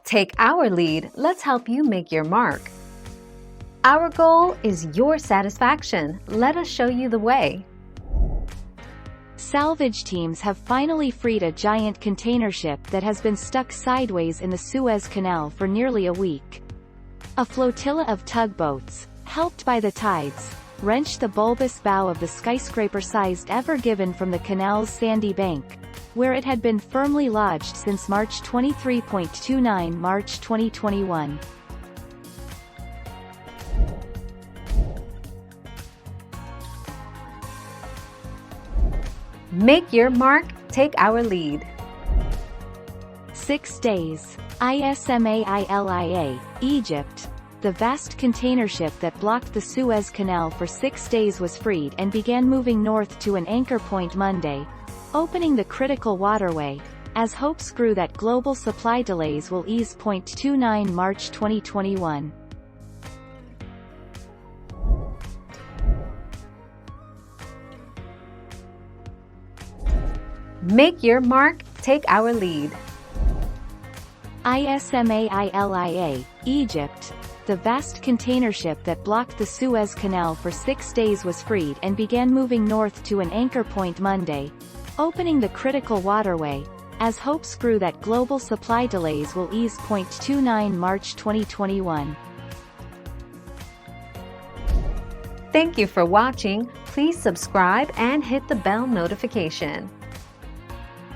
Take our lead, let's help you make your mark. Our goal is your satisfaction. Let us show you the way. Salvage teams have finally freed a giant container ship that has been stuck sideways in the Suez Canal for nearly a week. A flotilla of tugboats, helped by the tides, wrenched the bulbous bow of the skyscraper-sized Ever Given from the canal's sandy bank, where it had been firmly lodged since March 23.29 March 2021. Make your mark, take our lead. 6 days. ISMAILIA, Egypt. The vast container ship that blocked the Suez Canal for 6 days was freed and began moving north to an anchor point Monday, opening the critical waterway, as hopes grew that global supply delays will ease. 29 March 2021. Make your mark, take our lead. ISMAILIA, Egypt. The vast container ship that blocked the Suez Canal for 6 days was freed and began moving north to an anchor point Monday, opening the critical waterway, as hopes grew that global supply delays will ease. 29 March 2021. Thank you for watching. Please subscribe and hit the bell notification.